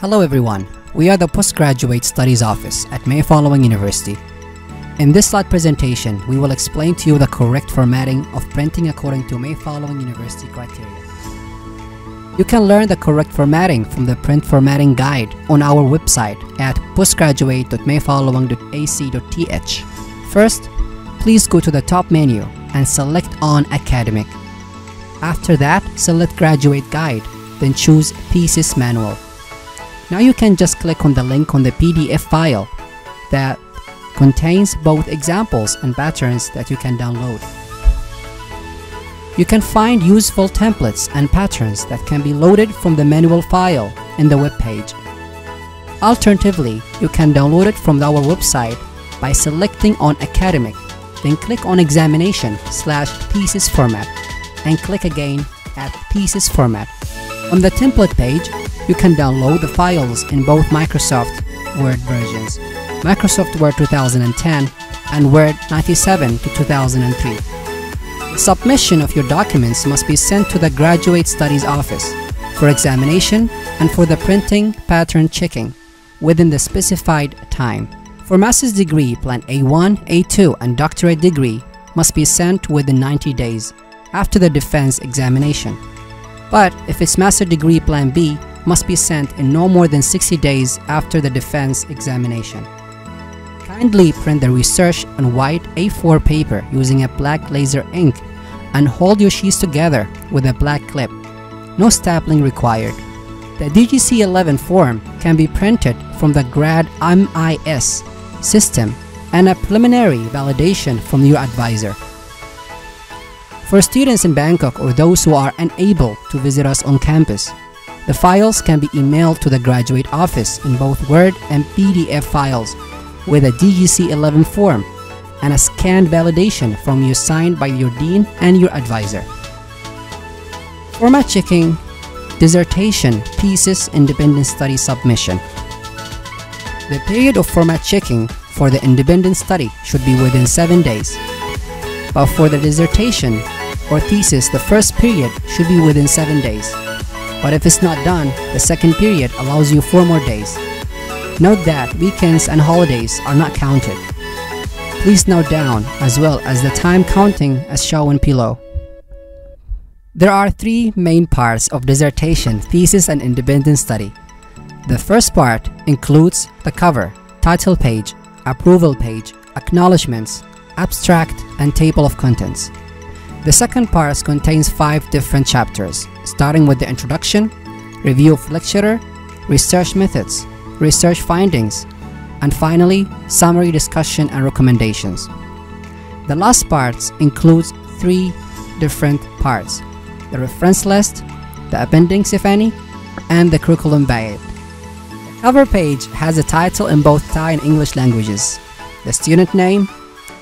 Hello everyone, we are the Postgraduate Studies Office at Luang University. In this slide presentation, we will explain to you the correct formatting of printing according to Luang University criteria. You can learn the correct formatting from the print formatting guide on our website at postgraduate.mayfallowang.ac.th. First, please go to the top menu and select on Academic. After that, select Graduate Guide, then choose Thesis Manual. Now you can just click on the link on the PDF file that contains both examples and patterns that you can download. You can find useful templates and patterns that can be loaded from the manual file in the web page. Alternatively, you can download it from our website by selecting on Academic, then click on Examination/Thesis Format and click again at Thesis Format. On the template page, you can download the files in both Microsoft Word versions, Microsoft Word 2010 and Word 97 to 2003. The submission of your documents must be sent to the Graduate Studies Office for examination and for the printing pattern checking within the specified time. For master's degree, Plan A1, A2 and doctorate degree must be sent within 90 days after the defense examination. But if it's master degree Plan B, must be sent in no more than 60 days after the defense examination. Kindly print the research on white A4 paper using a black laser ink and hold your sheets together with a black clip. No stapling required. The DGC-11 form can be printed from the Grad MIS system and a preliminary validation from your advisor. For students in Bangkok or those who are unable to visit us on campus, the files can be emailed to the graduate office in both Word and PDF files with a DGC-11 form and a scanned validation from you signed by your dean and your advisor. Format checking, dissertation, thesis, independent study submission. The period of format checking for the independent study should be within 7 days. But for the dissertation or thesis, the first period should be within 7 days. But if it's not done, the second period allows you 4 more days. Note that weekends and holidays are not counted. Please note down as well as the time counting as shown below. There are 3 main parts of dissertation, thesis, and independent study. The first part includes the cover, title page, approval page, acknowledgements, abstract, and table of contents. The second part contains 5 different chapters, starting with the introduction, review of lecturer, research methods, research findings, and finally, summary discussion and recommendations. The last part includes 3 different parts: the reference list, the appendix if any, and the curriculum vitae. The cover page has a title in both Thai and English languages, the student name,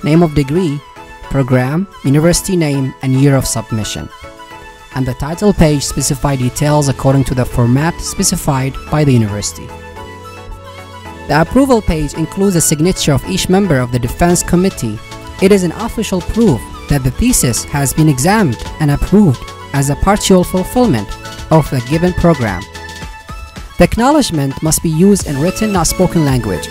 name of degree, program, university name, and year of submission. And the title page specifies details according to the format specified by the university. The approval page includes a signature of each member of the defense committee. It is an official proof that the thesis has been examined and approved as a partial fulfillment of the given program. The acknowledgement must be used in written, not spoken language.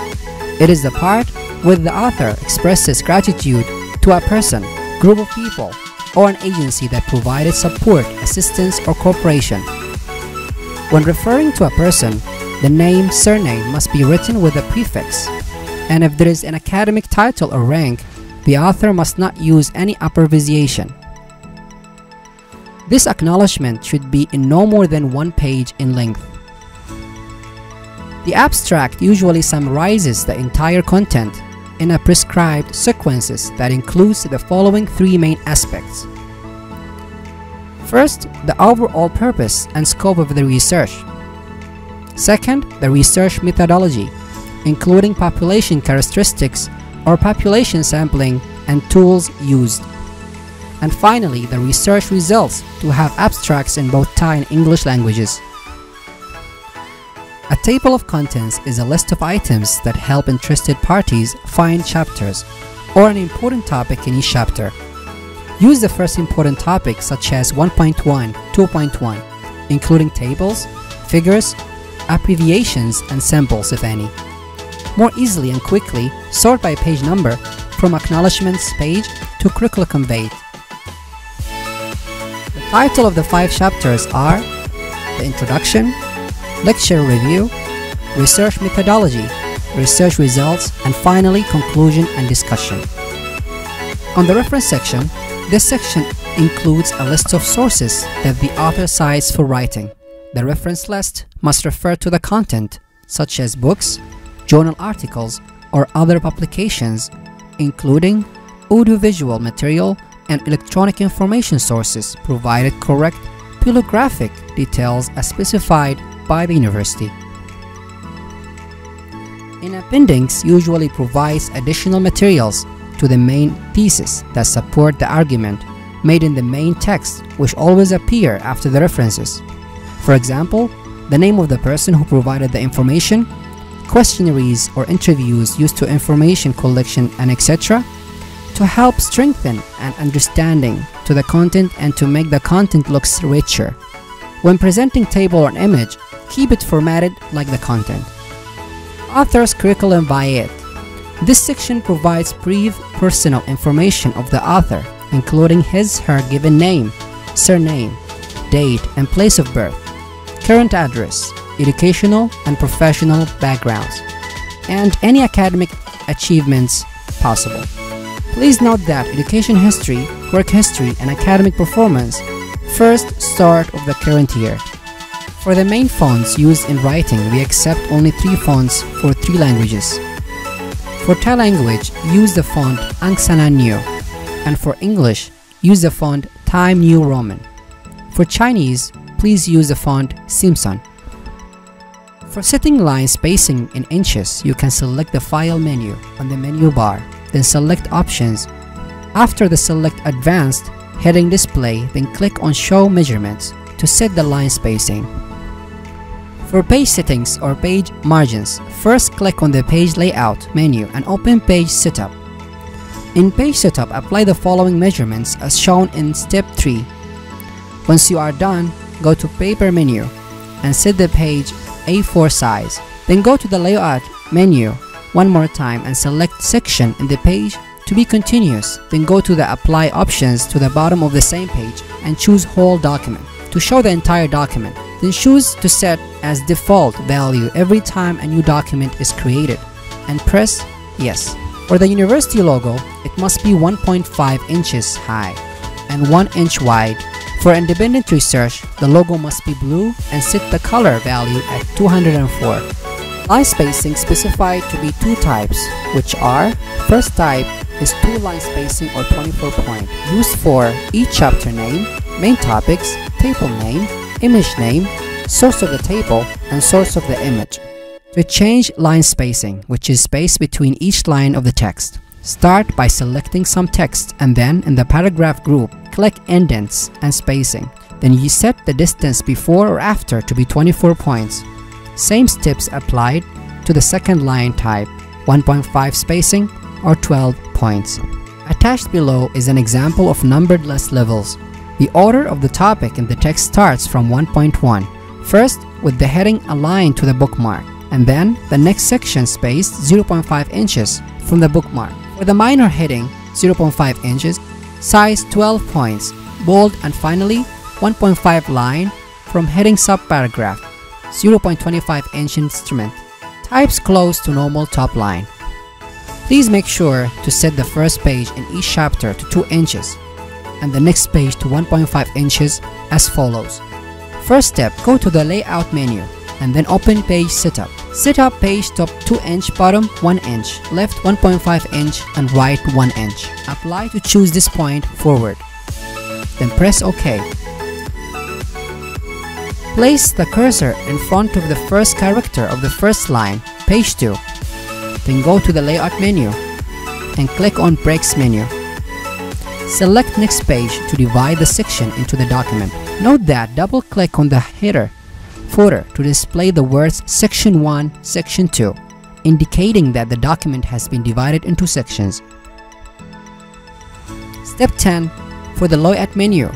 It is the part where the author expresses gratitude to a person, group of people, or an agency that provided support, assistance, or cooperation. When referring to a person, the name, surname must be written with a prefix, and if there is an academic title or rank, the author must not use any abbreviation. This acknowledgement should be in no more than 1 page in length. The abstract usually summarizes the entire content in a prescribed sequences that includes the following 3 main aspects. First, the overall purpose and scope of the research. Second, the research methodology, including population characteristics or population sampling and tools used. And finally, the research results to have abstracts in both Thai and English languages. A table of contents is a list of items that help interested parties find chapters or an important topic in each chapter. Use the first important topic such as 1.1, 2.1, including tables, figures, abbreviations, and samples if any. More easily and quickly, sort by page number from acknowledgements page to curricula conveyed. The title of the 5 chapters are the Introduction, Lecture Review, Research Methodology, Research Results, and finally Conclusion and Discussion. On the reference section, this section includes a list of sources that the author cites for writing. The reference list must refer to the content, such as books, journal articles, or other publications, including audiovisual material and electronic information sources, provided correct bibliographic details as specified by the university. An appendix usually provides additional materials to the main thesis that support the argument made in the main text, which always appear after the references. For example, the name of the person who provided the information, questionnaires or interviews used to information collection, and etc., to help strengthen an understanding to the content and to make the content looks richer. When presenting table or an image, keep it formatted like the content. Author's curriculum vitae. This section provides brief personal information of the author, including his/her given name, surname, date and place of birth, current address, educational and professional backgrounds, and any academic achievements possible. Please note that education history, work history, and academic performance first start of the current year. For the main fonts used in writing, we accept only 3 fonts for 3 languages. For Thai language, use the font Angsana New, and for English, use the font Time New Roman. For Chinese, please use the font Simpson. For setting line spacing in inches, you can select the File menu on the menu bar, then select Options. After the select Advanced heading display, then click on Show Measurements to set the line spacing. For page settings or page margins, first click on the Page Layout menu and open Page Setup. In Page Setup, apply the following measurements as shown in Step 3. Once you are done, go to Paper menu and set the page A4 size. Then go to the Layout menu one more time and select Section in the page to be continuous. Then go to the Apply options to the bottom of the same page and choose Whole Document to show the entire document. Then choose to set as default value every time a new document is created and press Yes. For the university logo, it must be 1.5 inches high and 1 inch wide. For independent research, the logo must be blue and set the color value at 204. Line spacing specified to be 2 types, which are: first type is 2 line spacing or 24 point, used for each chapter name, main topics, table name, image name, source of the table, and source of the image. To change line spacing, which is space between each line of the text, start by selecting some text and then in the paragraph group, click Indents and Spacing. Then you set the distance before or after to be 24 points. Same steps applied to the second line type, 1.5 spacing or 12 points. Attached below is an example of numbered list levels. The order of the topic in the text starts from 1.1, first with the heading aligned to the bookmark, and then the next section spaced 0.5 inches from the bookmark. For the minor heading, 0.5 inches, size 12 points, bold, and finally 1.5 line from heading subparagraph, 0.25 inch instrument, types close to normal top line. Please make sure to set the first page in each chapter to 2 inches and the next page to 1.5 inches as follows. First step, go to the Layout menu and then open Page Setup. Set up page top 2 inch, bottom 1 inch, left 1.5 inch, and right 1 inch. Apply to choose this point forward. Then press OK. Place the cursor in front of the first character of the first line, page 2. Then go to the Layout menu and click on Breaks menu. Select Next Page to divide the section into the document. Note that double-click on the header footer to display the words Section 1, Section 2, indicating that the document has been divided into sections. Step 10. For the Layout menu,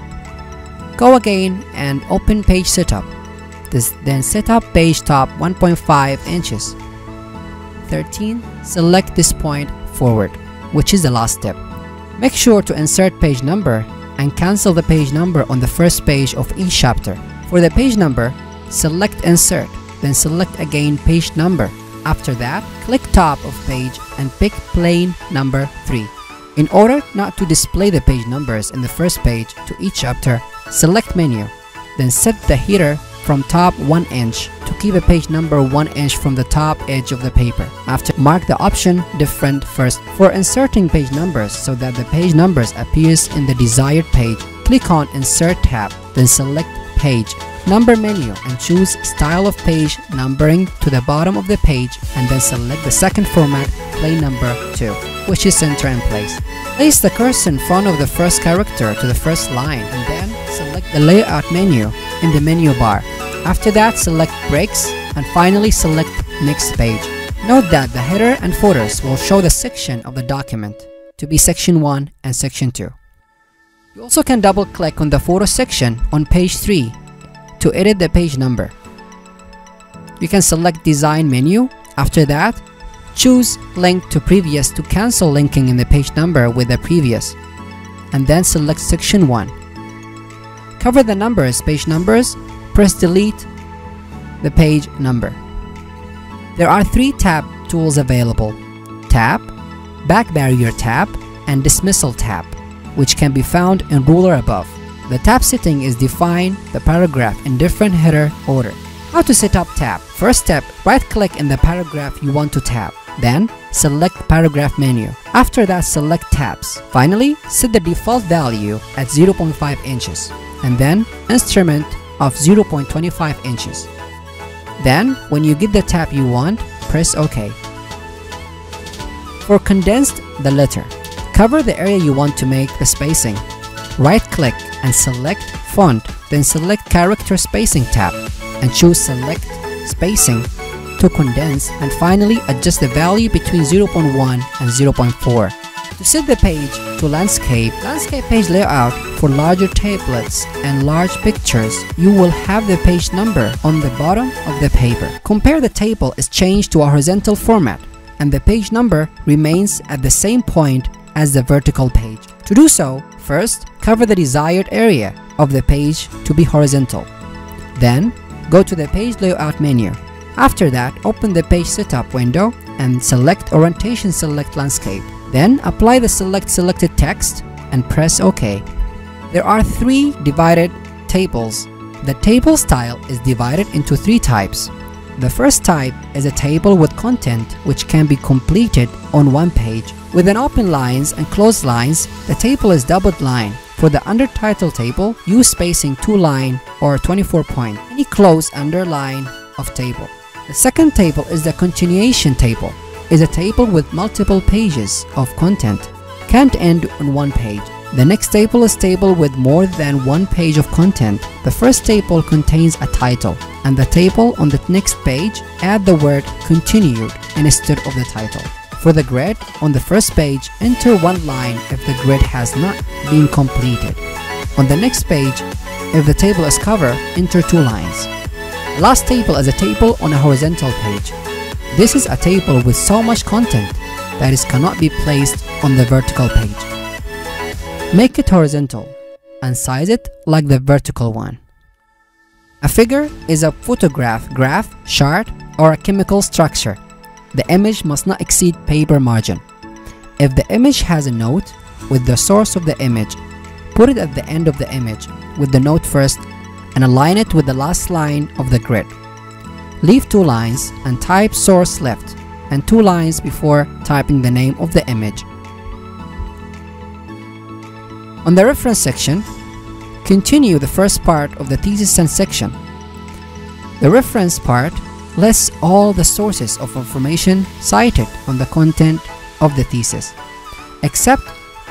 go again and open Page Setup. Then set up page top 1.5 inches. 13. Select this point forward, which is the last step. Make sure to insert page number and cancel the page number on the first page of each chapter. For the page number, select Insert, then select again page number. After that, click top of page and pick plain number 3. In order not to display the page numbers in the first page to each chapter, select Menu, then set the header from top 1 inch to keep a page number 1 inch from the top edge of the paper. After, mark the option Different first. For inserting page numbers so that the page numbers appears in the desired page, click on Insert tab, then select Page Number menu and choose Style of Page Numbering to the bottom of the page, and then select the second format, Plain Number 2, which is center in place. Place the cursor in front of the first character to the first line, and then select the Layout menu in the menu bar. After that, select Breaks, and finally select Next Page. Note that the header and footers will show the section of the document to be Section 1 and Section 2. You also can double-click on the photo section on page 3 to edit the page number. You can select Design menu. After that, choose Link to Previous to cancel linking in the page number with the previous, and then select Section 1. Cover the numbers, page numbers, press Delete the page number. There are 3 tab tools available: Tab, Back Barrier tab, and Dismissal tab, which can be found in ruler above. The tab setting is define the paragraph in different header order. How to set up tab? First step, right-click in the paragraph you want to tab. Then, select Paragraph menu. After that, select Tabs. Finally, set the default value at 0.5 inches, and then Instrument of 0.25 inches. Then, when you get the tab you want, press OK. For condensed the letter, cover the area you want to make the spacing. Right-click and select Font, then select Character Spacing tab and choose Select Spacing to condense, and finally adjust the value between 0.1 and 0.4. To set the page to landscape page layout for larger tablets and large pictures, you will have the page number on the bottom of the paper. Compare the table is changed to a horizontal format and the page number remains at the same point as the vertical page. To do so, first, cover the desired area of the page to be horizontal. Then, go to the Page Layout menu. After that, open the Page Setup window and select Orientation Select Landscape. Then, apply the selected text and press OK. There are 3 divided tables. The table style is divided into 3 types. The first type is a table with content which can be completed on one page. With an open lines and closed lines, the table is doubled line. For the under title table, use spacing 2 line or 24 point, any close underline of table. The second table is the continuation table. Is a table with multiple pages of content, can't end on one page. The next table is table with more than one page of content. The first table contains a title, and the table on the next page add the word continued instead of the title. For the grid, on the first page, enter one line if the grid has not been completed. On the next page, if the table is covered, enter 2 lines. The last table is a table on a horizontal page. This is a table with so much content that it cannot be placed on the vertical page. Make it horizontal and size it like the vertical one. A figure is a photograph, graph, chart, or a chemical structure. The image must not exceed paper margin. If the image has a note with the source of the image, put it at the end of the image with the note first and align it with the last line of the grid. Leave 2 lines and type source left and 2 lines before typing the name of the image. On the reference section, continue the first part of the thesis section. The reference part lists all the sources of information cited on the content of the thesis, except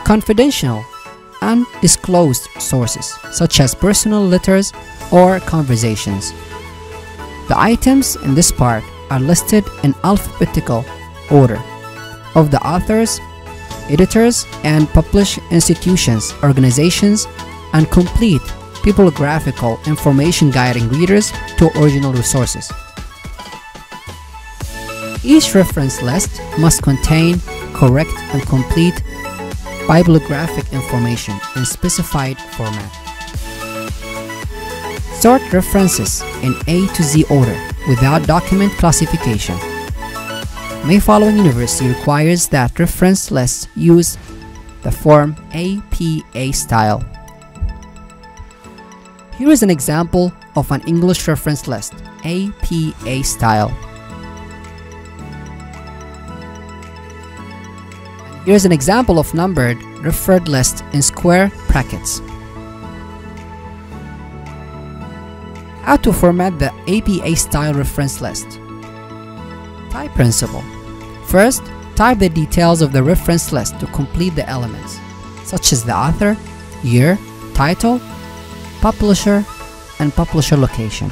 confidential and disclosed sources such as personal letters or conversations. The items in this part are listed in alphabetical order of the authors, editors, and published institutions, organizations, and complete bibliographical information guiding readers to original resources. Each reference list must contain correct and complete bibliographic information in specified format. Sort references in A to Z order without document classification. May following university requires that reference lists use the form APA style. Here is an example of an English reference list, APA style. Here is an example of numbered referred list in square brackets. How to format the APA style reference list. Type principle. First, type the details of the reference list to complete the elements, such as the author, year, title, publisher, and publisher location.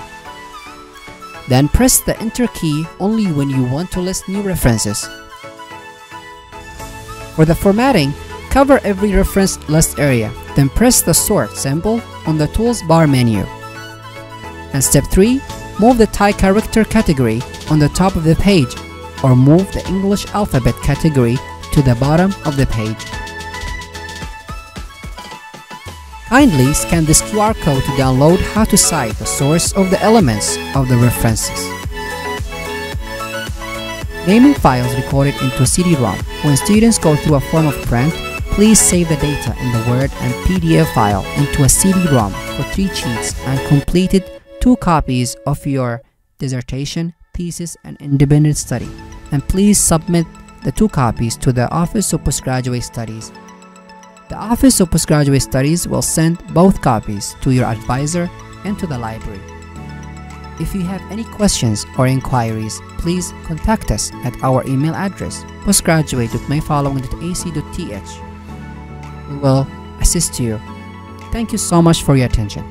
Then press the Enter key only when you want to list new references. For the formatting, cover every reference list area, then press the Sort symbol on the Tools bar menu. And step 3, move the Thai character category on the top of the page, or move the English alphabet category to the bottom of the page. Kindly scan this QR code to download how to cite the source of the elements of the references. Naming files recorded into CD-ROM. When students go through a form of print, please save the data in the Word and PDF file into a CD-ROM for 3 sheets and completed 2 copies of your dissertation, thesis, and independent study. And please submit the 2 copies to the Office of Postgraduate Studies. The Office of Postgraduate Studies will send both copies to your advisor and to the library. If you have any questions or inquiries, please contact us at our email address postgraduate.mayfollowing.ac.th. We will assist you. Thank you so much for your attention.